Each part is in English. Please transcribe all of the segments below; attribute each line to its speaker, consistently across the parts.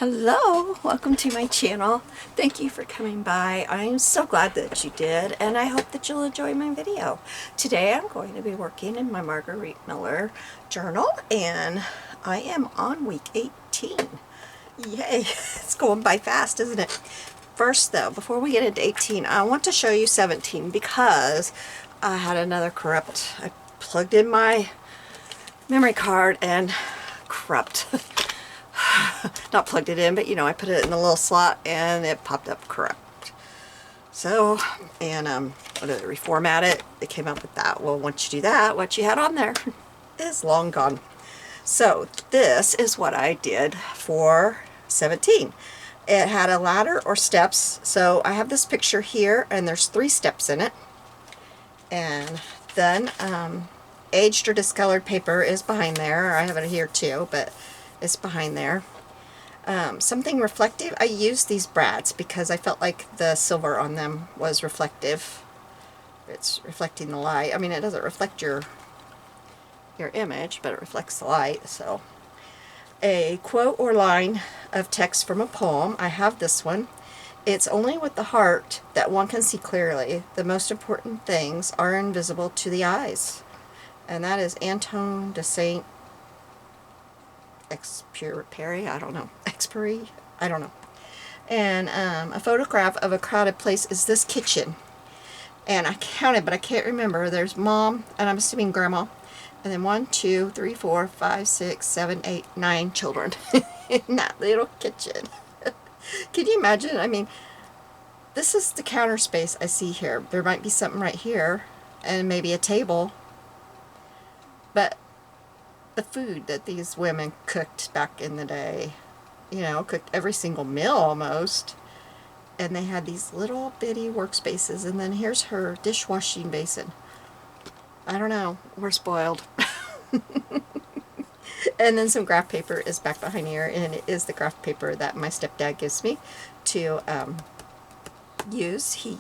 Speaker 1: Hello, welcome to my channel. Thank you for coming by. I'm so glad that you did, and I hope that you'll enjoy my video. Today I'm going to be working in my Margarete Miller journal, and I am on week 18. Yay, it's going by fast, isn't it? First though, before we get into 18, I want to show you 17 because I had another corrupt. I plugged in my memory card and corrupt. Not plugged it in, but you know, I put it in the little slot and it popped up corrupt. So, and what did it reformat it? It came up with that. Well, once you do that, what you had on there is long gone. So this is what I did for 17. It had a ladder or steps. So I have this picture here, and there's 3 steps in it. And then aged or discolored paper is behind there. I have it here too, but it's behind there. Something reflective. I used these brads because I felt like the silver on them was reflective. It's reflecting the light. I mean, it doesn't reflect your image, but it reflects the light. So a quote or line of text from a poem. I have this one. It's only with the heart that one can see clearly. The most important things are invisible to the eyes. And that is Antoine de Saint Exupéry, I don't know. Expiry, I don't know. And a photograph of a crowded place is this kitchen. And I counted, but I can't remember. There's Mom, and I'm assuming Grandma. And then 1, 2, 3, 4, 5, 6, 7, 8, 9 children in that little kitchen. Can you imagine? I mean, this is the counter space I see here. There might be something right here, and maybe a table. But the food that these women cooked back in the day, you know, cooked every single meal almost, and they had these little bitty workspaces, and then here's her dishwashing basin. I don't know, we're spoiled. And then some graph paper is back behind here, and it is the graph paper that my stepdad gives me to use. He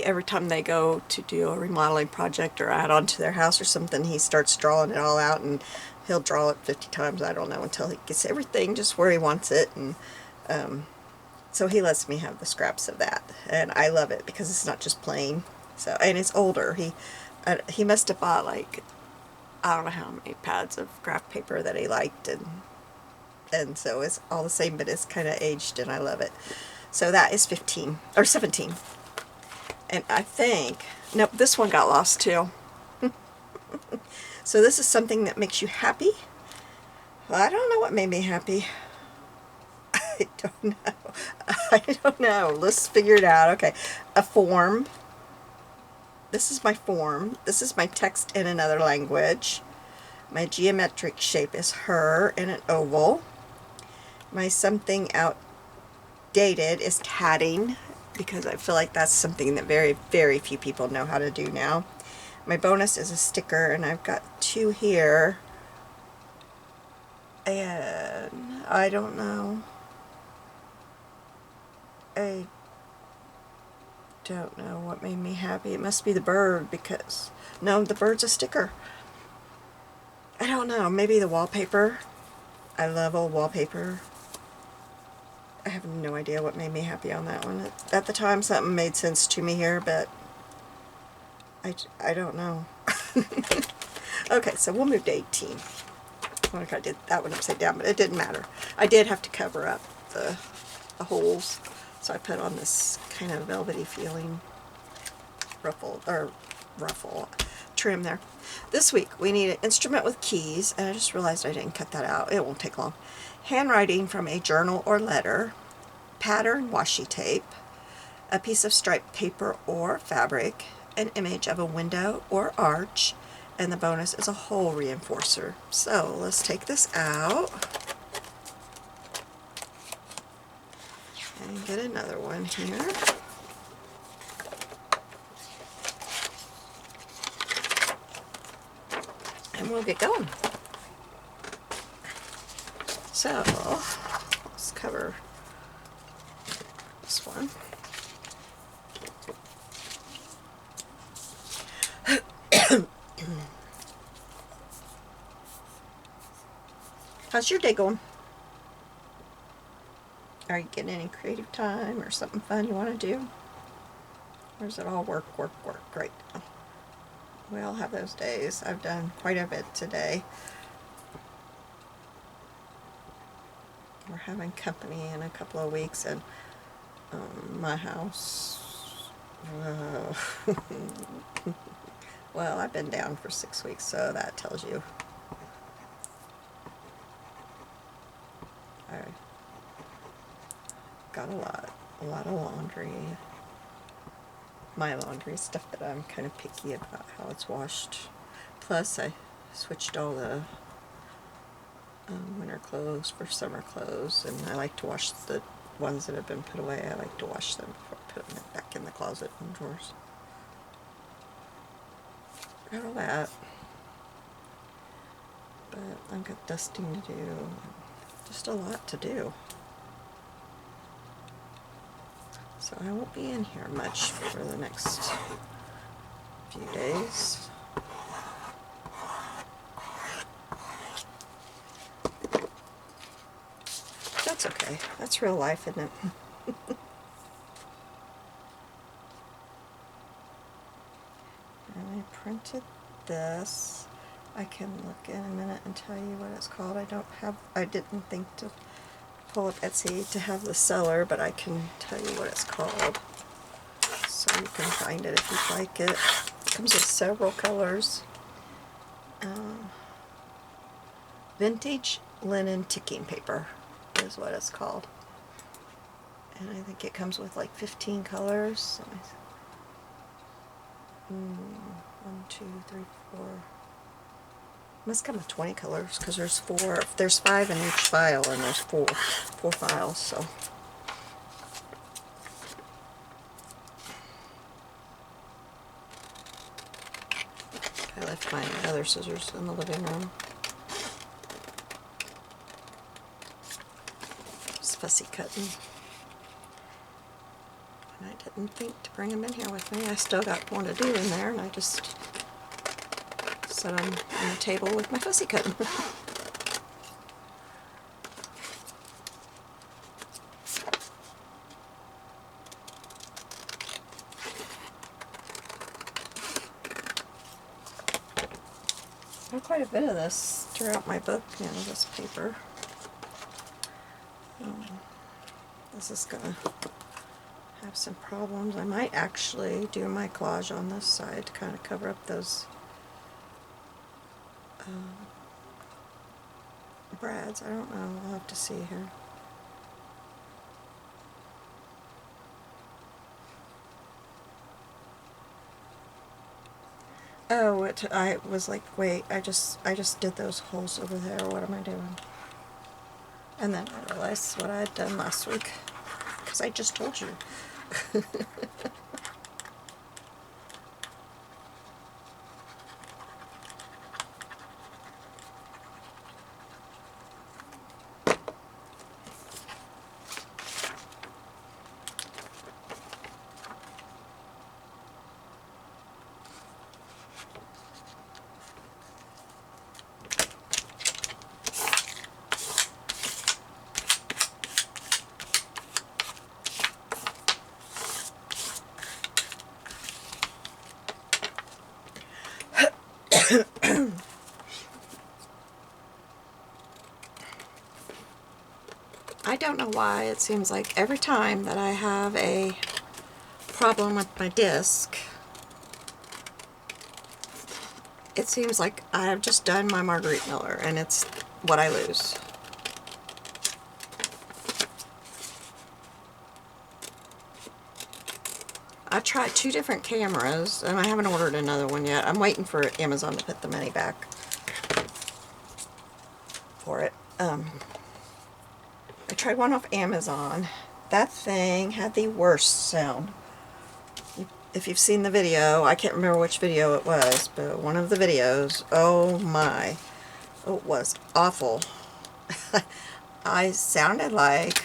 Speaker 1: every time they go to do a remodeling project or add on to their house or something, he starts drawing it all out, and he'll draw it 50 times, I don't know, until he gets everything just where he wants it. And so he lets me have the scraps of that, and I love it because it's not just plain. So, and it's older. He must have bought, like, I don't know how many pads of graph paper that he liked, and so it's all the same, but it's kind of aged, and I love it. So that is 15 or 17. And I think, nope, this one got lost too. So this is something that makes you happy. Well, I don't know what made me happy. I don't know. I don't know. Let's figure it out. Okay. A form. This is my form. This is my text in another language. My geometric shape is her in an oval. My something outdated is catting, because I feel like that's something that very, very few people know how to do now. My bonus is a sticker, and I've got 2 here. And I don't know. I don't know what made me happy. It must be the bird, because no, the bird's a sticker. I don't know. Maybe the wallpaper. I love old wallpaper. I have no idea what made me happy on that one. At the time, something made sense to me here, but I don't know. Okay, so we'll move to 18. Like I did that one upside down, but it didn't matter. I did have to cover up the holes, so I put on this kind of velvety feeling ruffle trim there. This week we need an instrument with keys, and I just realized I didn't cut that out. It won't take long. Handwriting from a journal or letter, pattern washi tape, a piece of striped paper or fabric, an image of a window or arch, and the bonus is a hole reinforcer. So let's take this out and get another one here. And we'll get going. So let's cover this one. How's your day going? Are you getting any creative time or something fun you want to do? Or is it all work, work, work right now? We all have those days. I've done quite a bit today. We're having company in a couple of weeks, and my house, well, I've been down for 6 weeks, so that tells you. I got a lot of laundry. My laundry, stuff that I'm kind of picky about how it's washed. Plus, I switched all the winter clothes for summer clothes, and I like to wash the ones that have been put away. I like to wash them before I put them back in the closet and drawers. Got all that, but I've got dusting to do. Just a lot to do. So I won't be in here much for the next few days. That's okay. That's real life, isn't it? And I printed this. I can look in a minute and tell you what it's called. I didn't think to pull up Etsy to have the seller, but I can tell you what it's called, so you can find it if you'd like it. It comes with several colors. Vintage linen ticking paper is what it's called. And I think it comes with like 15 colors. 1, 2, 3, 4. Must come with 20 colors because there's 4. There's 5 in each file, and there's 4 files. So I left my other scissors in the living room. It's fussy cutting, and I didn't think to bring them in here with me. I still got one to do in there, and I just set them on the table with my fussy cutting. I have quite a bit of this throughout my book, this paper. This is going to have some problems. I might actually do my collage on this side to kind of cover up those brads. I don't know. I'll have to see here. Oh, I was like, wait, I just did those holes over there. What am I doing? And then I realized what I had done last week, because I just told you. I don't know why it seems like every time that I have a problem with my disc, it seems like I've just done my Margarete Miller and it's what I lose. I tried 2 different cameras and I haven't ordered another one yet. I'm waiting for Amazon to put the money back for it. I tried one off Amazon. That thing had the worst sound. If you've seen the video, I can't remember which video it was, but one of the videos, oh my, it was awful. I sounded like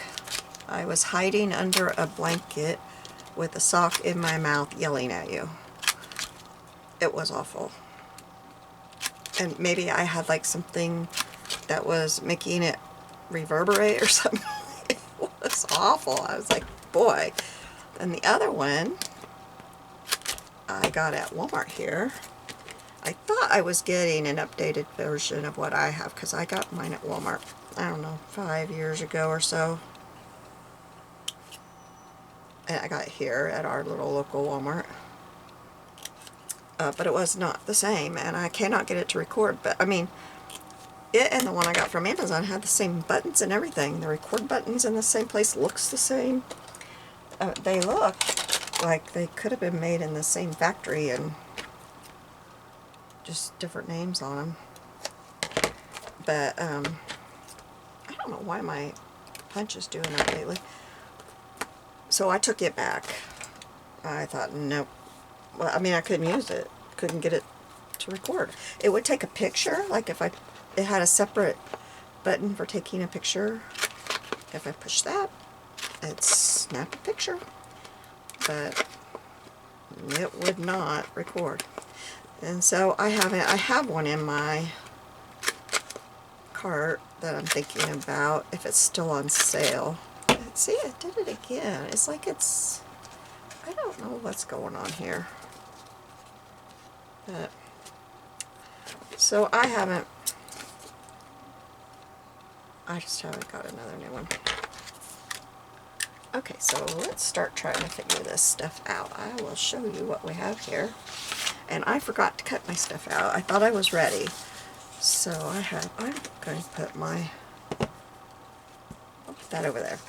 Speaker 1: I was hiding under a blanket with a sock in my mouth yelling at you. It was awful. And maybe I had like something that was making it reverberate or something. It was was awful. I was like, boy. And the other one I got at Walmart here. I thought I was getting an updated version of what I have because I got mine at Walmart, I don't know, 5 years ago or so. And I got it here at our little local Walmart. But it was not the same, and I cannot get it to record. But I mean, it and the one I got from Amazon had the same buttons and everything. The record buttons in the same place, looks the same. They look like they could have been made in the same factory and just different names on them. But I don't know why my punch is doing that lately. So I took it back. I thought, nope. Well, I mean, I couldn't use it. Couldn't get it to record. It would take a picture, like if it had a separate button for taking a picture. If I push that, it'd snap a picture. But it would not record. And so I have one in my cart that I'm thinking about if it's still on sale. See, it did it again. It's like I don't know what's going on here. But, so I just haven't got another new one. Okay, so let's start trying to figure this stuff out. I will show you what we have here. And I forgot to cut my stuff out. I thought I was ready. So I'm going to put I'll put that over there.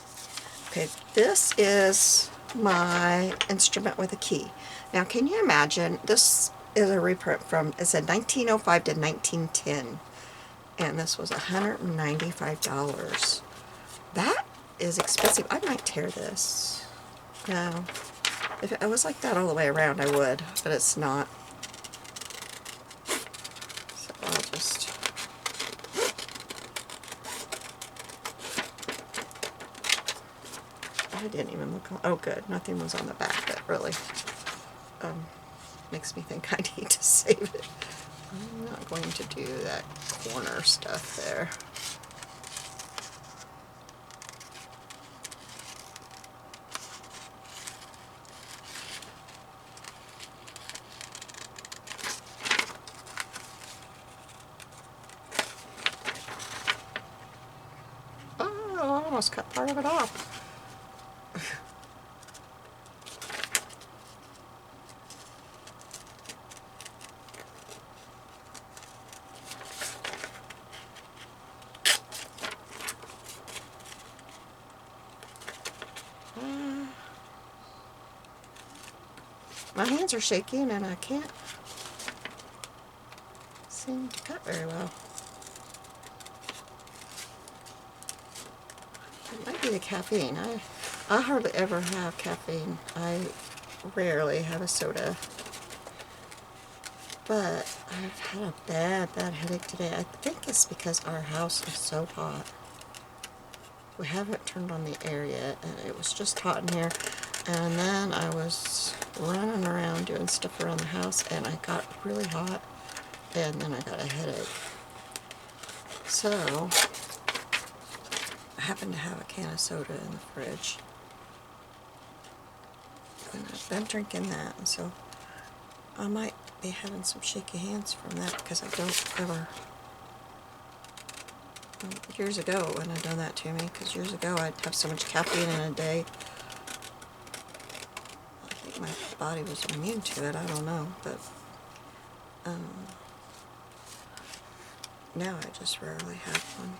Speaker 1: Okay, this is my instrument with a key. Now, can you imagine, this is a reprint from, it said 1905 to 1910, and this was $195. That is expensive. I might tear this. No, if it was like that all the way around, I would, but it's not. So I'll just... I didn't even look on, oh good, nothing was on the back that really makes me think I need to save it. I'm not going to do that corner stuff there. Oh, I almost cut part of it off. My hands are shaking and I can't seem to cut very well. It might be the caffeine. I hardly ever have caffeine. I rarely have a soda. But I've had a bad headache today. I think it's because our house is so hot. We haven't turned on the air yet, and it was just hot in here. And then I was running around doing stuff around the house, and I got really hot, and then I got a headache. So I happen to have a can of soda in the fridge, and I've been drinking that, and so I might be having some shaky hands from that because I don't ever... Years ago when it done that to me, because years ago I'd have so much caffeine in a day. I think my body was immune to it, I don't know, but now I just rarely have one.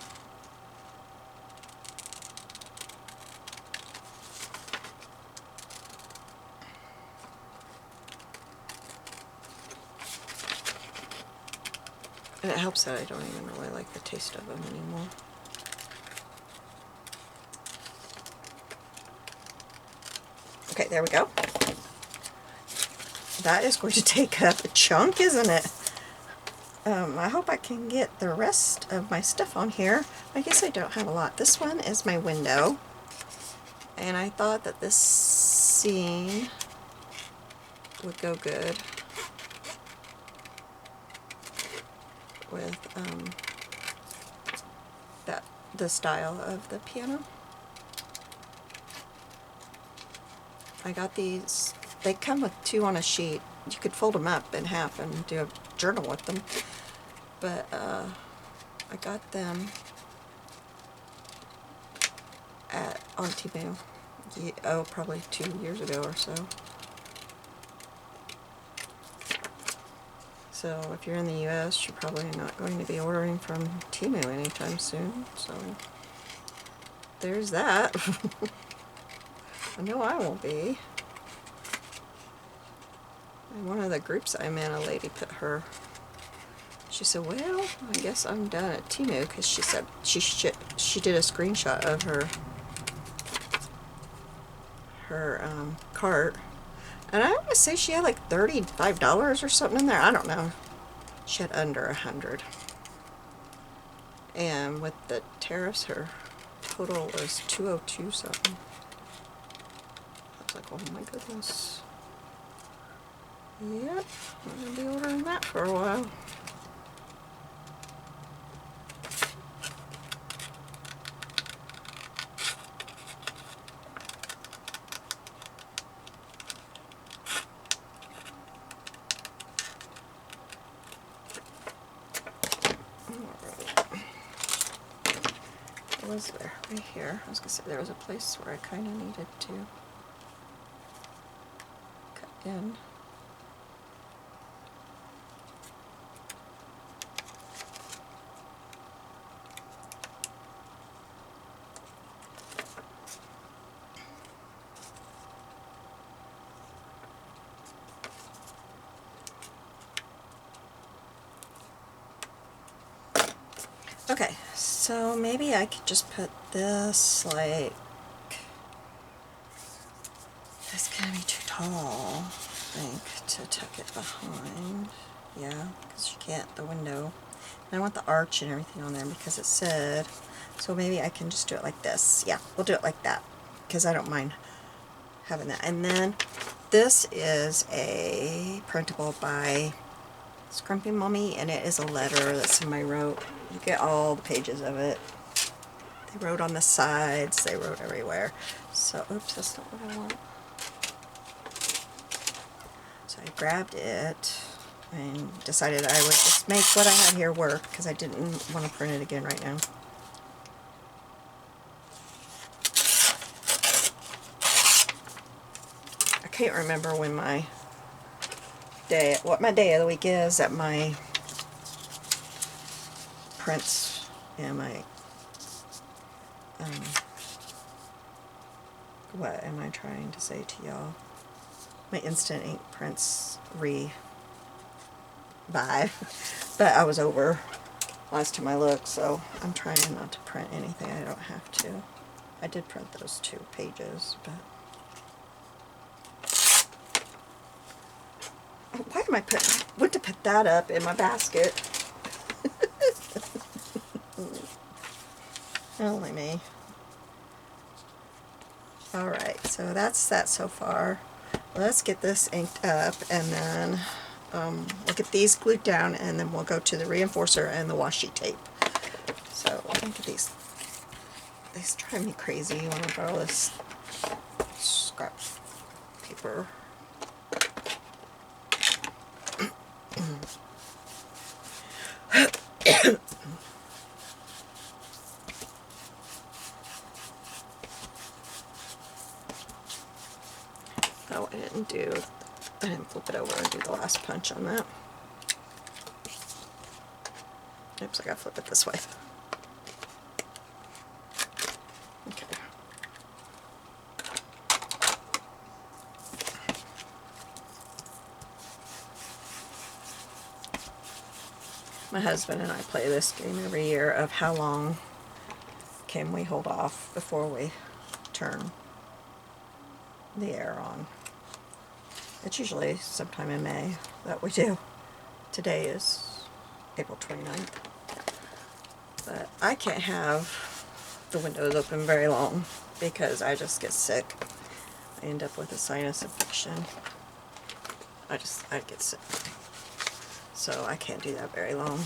Speaker 1: And it helps that I don't even really like the taste of them anymore. Okay, there we go. That is going to take up a chunk, isn't it? I hope I can get the rest of my stuff on here. I guess I don't have a lot. This one is my window. And I thought that this scene would go good with the style of the piano. I got these. They come with 2 on a sheet. You could fold them up in half and do a journal with them. But I got them on Temu. Probably 2 years ago or so. So if you're in the US, you're probably not going to be ordering from Temu anytime soon. So there's that. I know I won't be. In one of the groups I'm in, a lady put she said, well, I guess I'm done at Temu, because she said she did a screenshot of her cart, and I want to say she had like $35 or something in there. I don't know. She had under 100, and with the tariffs, her total was 202 something. I was like, oh my goodness. Yep, I'm gonna be ordering that for a while. Was there right here? I was gonna say there was a place where I kind of needed to cut in. Okay, so maybe I could just put this like, it's gonna be too tall, I think, to tuck it behind. Yeah, because you can't, the window. And I want the arch and everything on there because it said, so maybe I can just do it like this. Yeah, we'll do it like that because I don't mind having that. And then this is a printable by Scrumpy Mommy, and it is a letter that somebody wrote. You get all the pages of it. They wrote on the sides, they wrote everywhere. So, oops, that's not what I want. So I grabbed it and decided I would just make what I had here work because I didn't want to print it again right now. I can't remember when what my day of the week is that my prints and my what am I trying to say to y'all? My instant ink prints revive. But I was over last time I looked, so I'm trying not to print anything I don't have to. I did print those 2 pages, but why am I went to put that up in my basket? Only me. Alright, so that's that so far. Let's get this inked up, and then we'll get these glued down, and then we'll go to the reinforcer and the washi tape. So I think these drive me crazy when I borrow this scrap paper. Oh, I didn't flip it over and do the last punch on that. Oops, I gotta flip it this way. Okay. My husband and I play this game every year of how long can we hold off before we turn the air on. It's usually sometime in May that we do. Today is April 29th. But I can't have the windows open very long because I just get sick. I end up with a sinus infection. I get sick. So I can't do that very long.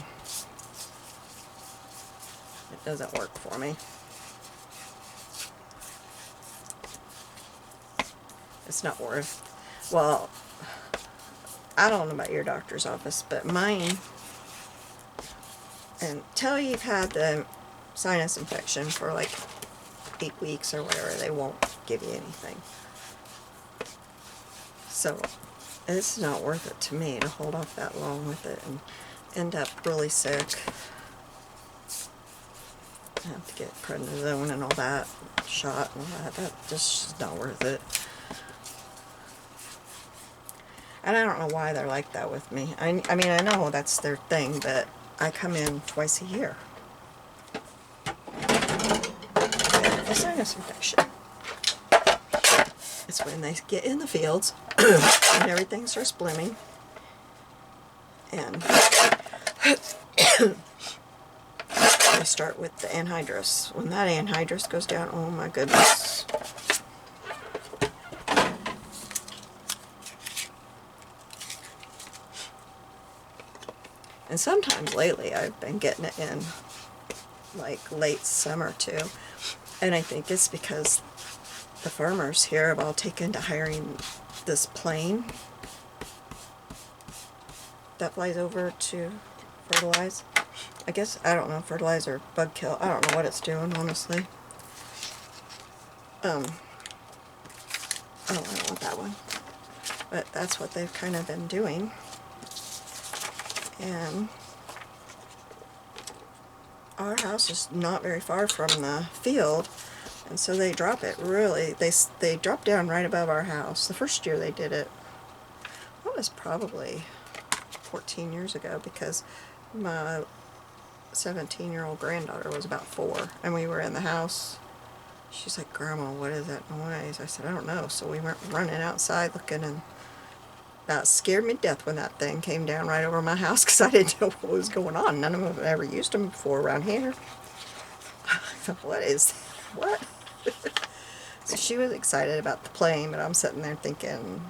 Speaker 1: It doesn't work for me. It's not worth, well, I don't know about your doctor's office, but mine, until you've had the sinus infection for like 8 weeks or whatever, they won't give you anything. So it's not worth it to me to hold off that long with it and end up really sick. I have to get prednisone and all that shot and all that. That's just not worth it. And I don't know why they're like that with me. I mean, I know that's their thing, but I come in twice a year. A sinus infection. It's when they get in the fields and everything starts blooming. And I start with the anhydrous. When that anhydrous goes down, oh my goodness. And sometimes lately I've been getting it in like late summer too. And I think it's because the farmers here have all taken to hiring this plane that flies over to fertilize. I guess, I don't know, fertilizer, bug kill. I don't know what it's doing, honestly. Oh, I don't want that one. But that's what they've kind of been doing. And our house is not very far from the field, and so they drop it really, they drop down right above our house. The first year they did it, that was probably 14 years ago, because my 17-year-old granddaughter was about 4, and we were in the house. She's like, "Grandma, what is that noise?" I said, "I don't know." So we went running outside looking, and that scared me to death when that thing came down right over my house, because I didn't know what was going on. None of them have ever used them before around here. What is, what? So she was excited about the plane, but I'm sitting there thinking,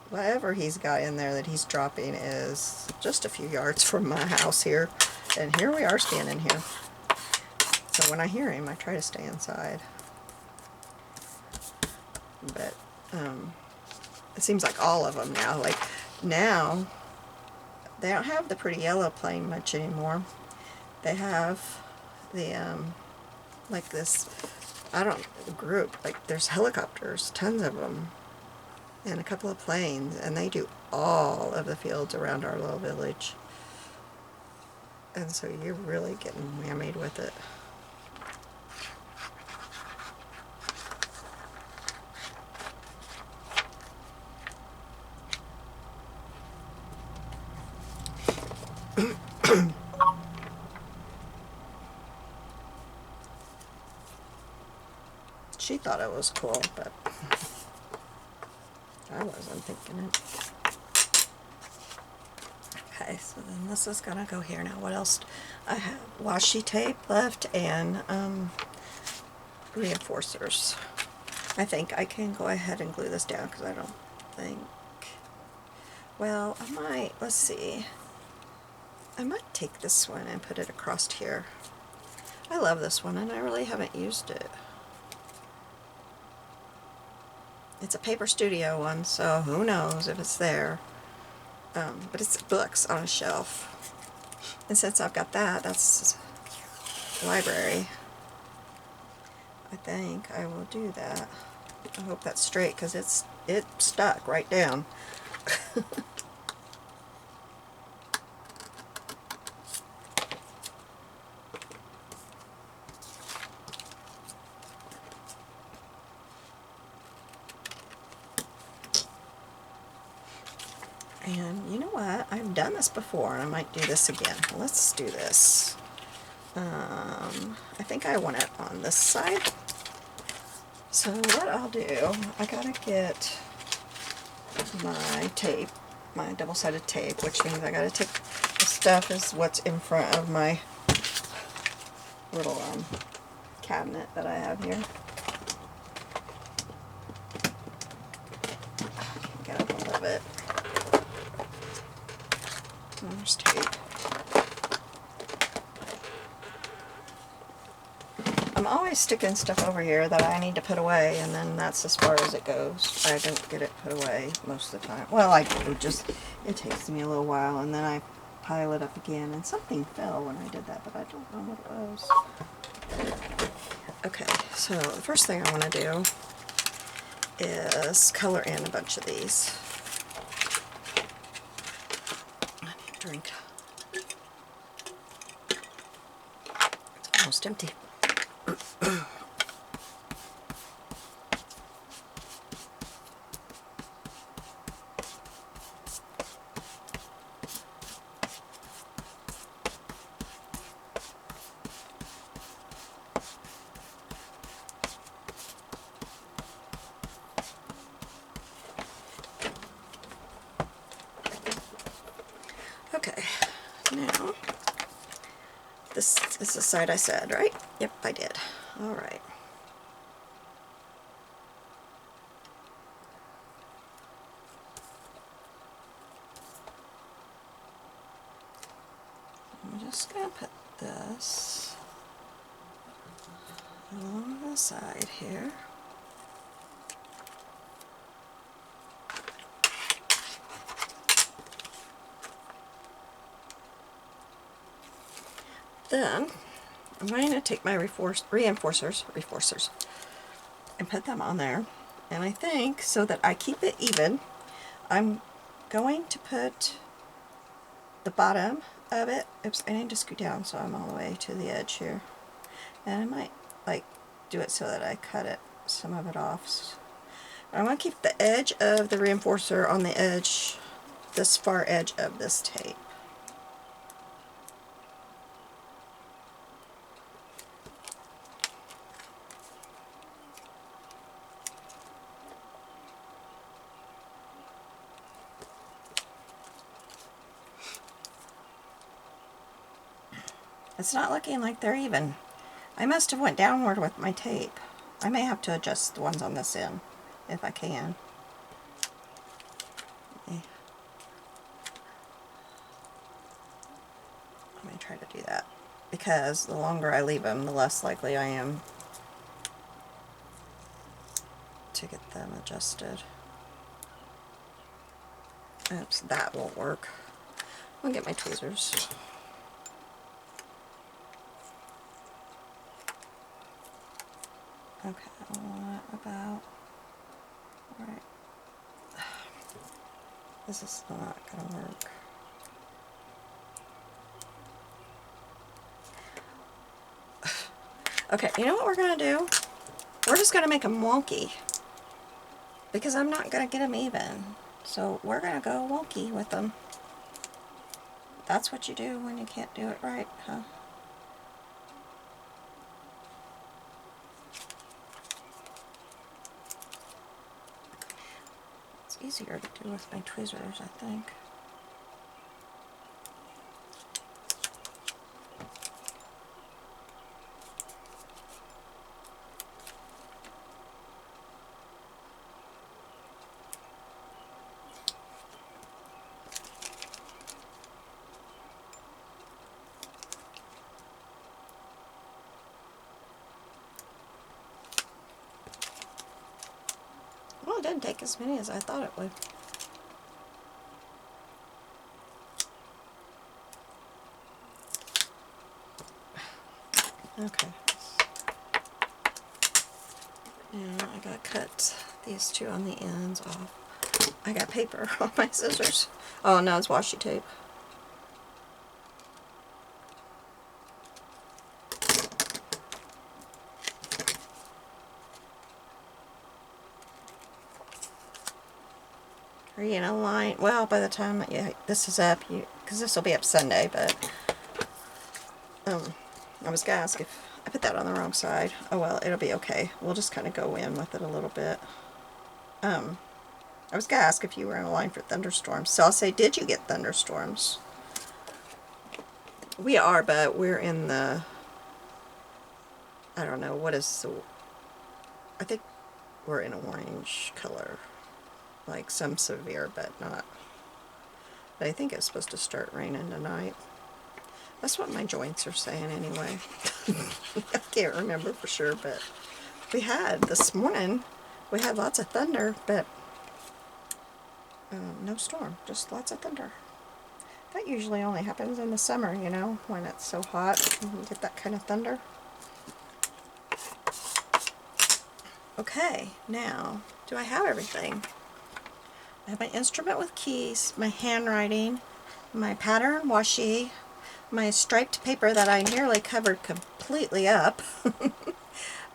Speaker 1: whatever he's got in there that he's dropping is just a few yards from my house here. And here we are standing here. So when I hear him, I try to stay inside. But, it seems like all of them now, like now, they don't have the pretty yellow plane much anymore. They have the, like this, I don't know, group, like there's helicopters, tons of them, and a couple of planes, and they do all of the fields around our little village. And so you're really getting whammied with it. She thought it was cool, but I wasn't thinking it. Okay, so then this is gonna go here now. What else? I have washi tape left and reinforcers. I think I can go ahead and glue this down because I don't think, well, I might, let's see. I might take this one and put it across here. I love this one and I really haven't used it. It's a Paper Studio one, so who knows if it's there. But it's books on a shelf. And since I've got that, that's library. I think I will do that. I hope that's straight because it stuck right down. And you know what? I've done this before and I might do this again. Let's do this. I think I want it on this side. So what I'll do, I gotta get my tape, my double-sided tape, which means I gotta take the stuff is what's in front of my little cabinet that I have here. Get up a little bit. There's tape. I'm always sticking stuff over here that I need to put away, and then that's as far as it goes. I don't get it put away most of the time. Well, I do, just, it takes me a little while, and then I pile it up again, and something fell when I did that, but I don't know what it was. Okay, so the first thing I want to do is color in a bunch of these. I need a drink. It's almost empty. Okay, now, this is the side I said, right? Yep, I did. Alright. I'm just going to put this along the side here. Then I'm going to take my reinforcers and put them on there. And I think, so that I keep it even, I'm going to put the bottom of it, oops, I need to scoot down so I'm all the way to the edge here. And I might like do it so that I cut it, some of it off. I'm going to keep the edge of the reinforcer on the edge, this far edge of this tape. It's not looking like they're even. I must have went downward with my tape. I may have to adjust the ones on this end, if I can. Let me try to do that, because the longer I leave them, the less likely I am to get them adjusted. Oops, that won't work. I'll get my tweezers. Okay, I want it about right. This is not going to work. Okay, you know what we're going to do? We're just going to make them wonky, because I'm not going to get them even. So we're going to go wonky with them. That's what you do when you can't do it right, huh? It's easier to do with my tweezers, I think. Well, it didn't take as many as I thought it would. Okay. Now I gotta cut these two on the ends off. I got paper on my scissors. Oh, no, it's washi tape. Are you gonna line? Well, by the time this is up, because this will be up Sunday, but I was gonna ask if I put that on the wrong side. Oh well, it'll be okay. We'll just kind of go in with it a little bit. I was gonna ask if you were in a line for thunderstorms, so I'll say, did you get thunderstorms? We are, but we're in the, I don't know, what is the, I think we're in orange color. Like some severe, but not. But I think it's supposed to start raining tonight. That's what my joints are saying anyway. I can't remember for sure, but we had this morning, we had lots of thunder, but no storm, just lots of thunder. That usually only happens in the summer, you know, when it's so hot and you get that kind of thunder. Okay, now, do I have everything? I have my instrument with keys, my handwriting, my pattern washi, my striped paper that I nearly covered completely up,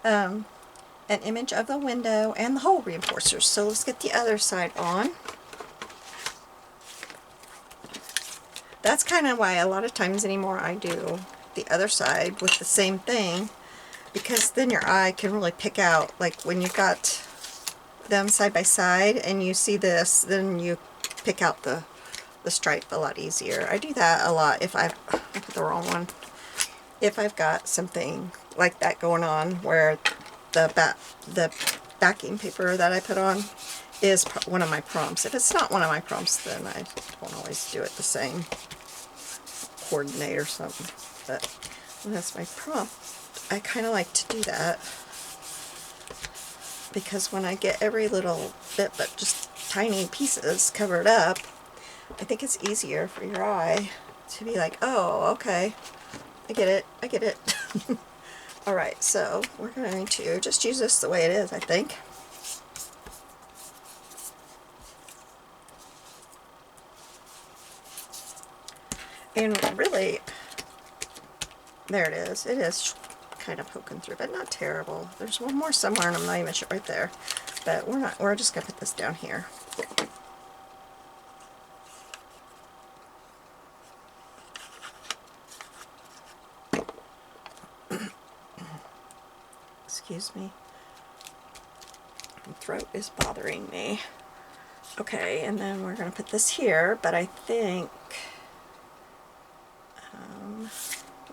Speaker 1: an image of the window, and the hole reinforcers. So let's get the other side on. That's kind of why a lot of times anymore I do the other side with the same thing, because then your eye can really pick out, like when you've got them side by side and you see this, then you pick out the stripe a lot easier. I do that a lot if I put the wrong one. If I've got something like that going on where the backing paper that I put on is one of my prompts. If it's not one of my prompts, then I don't always do it the same. Coordinate or something. But when that's my prompt, I kind of like to do that, because when I get every little bit but just tiny pieces covered up, I think it's easier for your eye to be like, oh, okay, I get it, I get it. Alright, so we're going to just use this the way it is, I think. And really, there it is. It is kind of poking through, but not terrible. There's one more somewhere, and I'm not even sure, right there. But we're just going to put this down here. Excuse me. My throat is bothering me. Okay, and then we're going to put this here, but I think,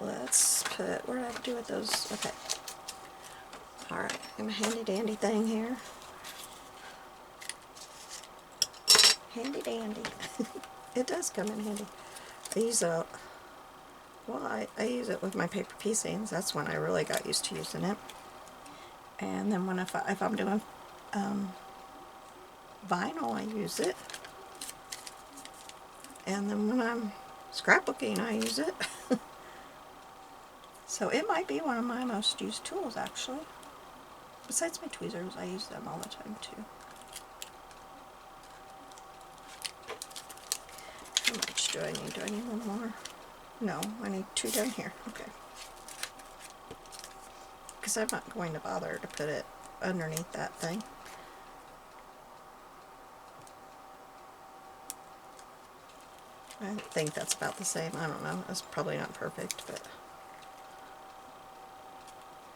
Speaker 1: let's put, what did I do with those? Okay. Alright, I have a handy dandy thing here. Handy dandy. It does come in handy. I use it, well, I use it with my paper piecings. That's when I really got used to using it. And then when if I'm doing vinyl, I use it. And then when I'm scrapbooking, I use it. So it might be one of my most used tools, actually. Besides my tweezers, I use them all the time too. How much do I need? Do I need one more? No, I need 2 down here. Okay. Because I'm not going to bother to put it underneath that thing. I think that's about the same. I don't know. It's probably not perfect, but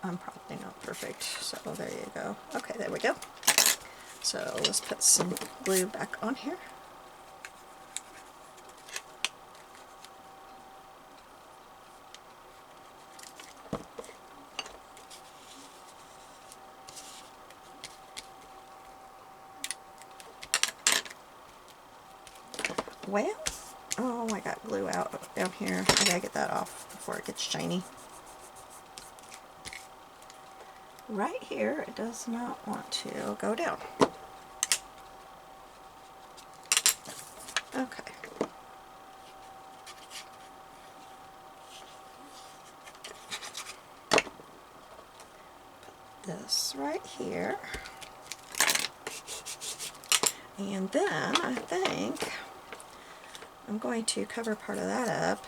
Speaker 1: I'm probably not perfect. So there you go. Okay, there we go. So let's put some glue back on here. Well, oh, I got glue out down here. I gotta get that off before it gets shiny. Right here, it does not want to go down. Okay. Put this right here. And then I think I'm going to cover part of that up.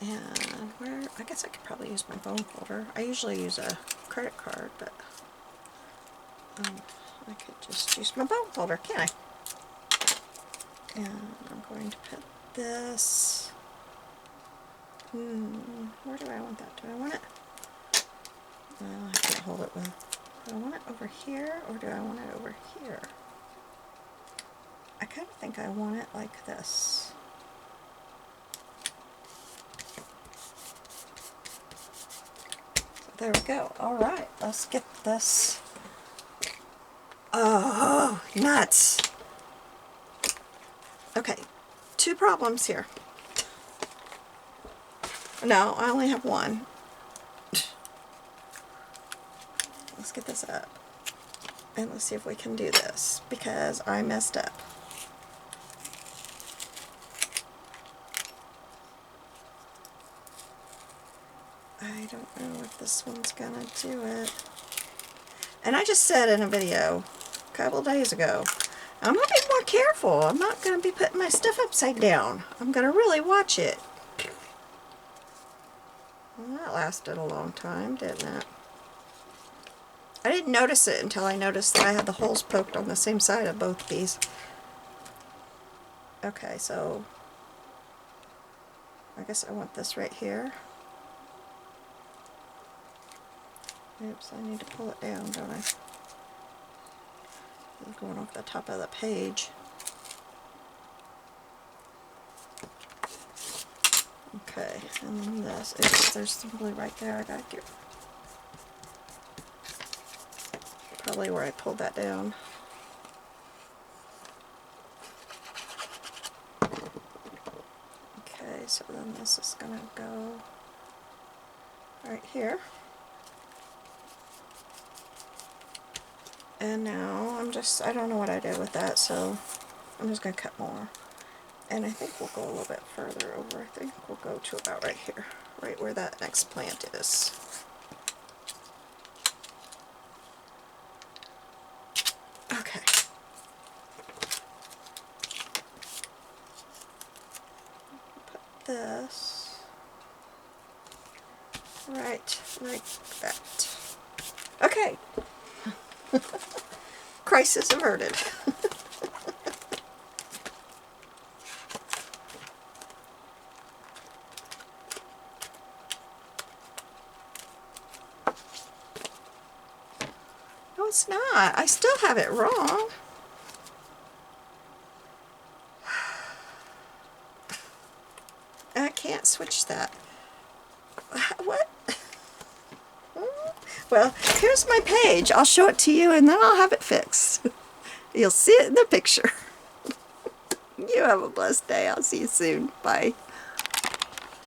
Speaker 1: And where, I guess I could probably use my bone folder. I usually use a credit card, but I could just use my bone folder, can't I? And I'm going to put this, where do I want that? Do I want it? Well, I can't hold it with, do I want it over here, or do I want it over here? I kind of think I want it like this. There we go. Alright, let's get this. Oh, nuts! Okay, two problems here. No, I only have one. Let's get this up. And let's see if we can do this, because I messed up. I don't know if this one's gonna do it. And I just said in a video a couple days ago, I'm gonna be more careful. I'm not gonna be putting my stuff upside down. I'm gonna really watch it. Well, that lasted a long time, didn't it? I didn't notice it until I noticed that I had the holes poked on the same side of both these. Okay, so I guess I want this right here. Oops, I need to pull it down, don't I? It's going off the top of the page. Okay, and then this. Oops, there's some glue right there. I gotta get probably where I pulled that down. Okay, so then this is gonna go right here. And now I don't know what I did with that, so I'm just gonna cut more. And I think we'll go a little bit further over. I think we'll go to about right here, right where that next plant is. Okay. Put this right that. Okay. Crisis averted. No, it's not. I still have it wrong. I can't switch that. What? Well, here's my page. I'll show it to you and then I'll have it fixed. You'll see it in the picture. You have a blessed day. I'll see you soon. Bye.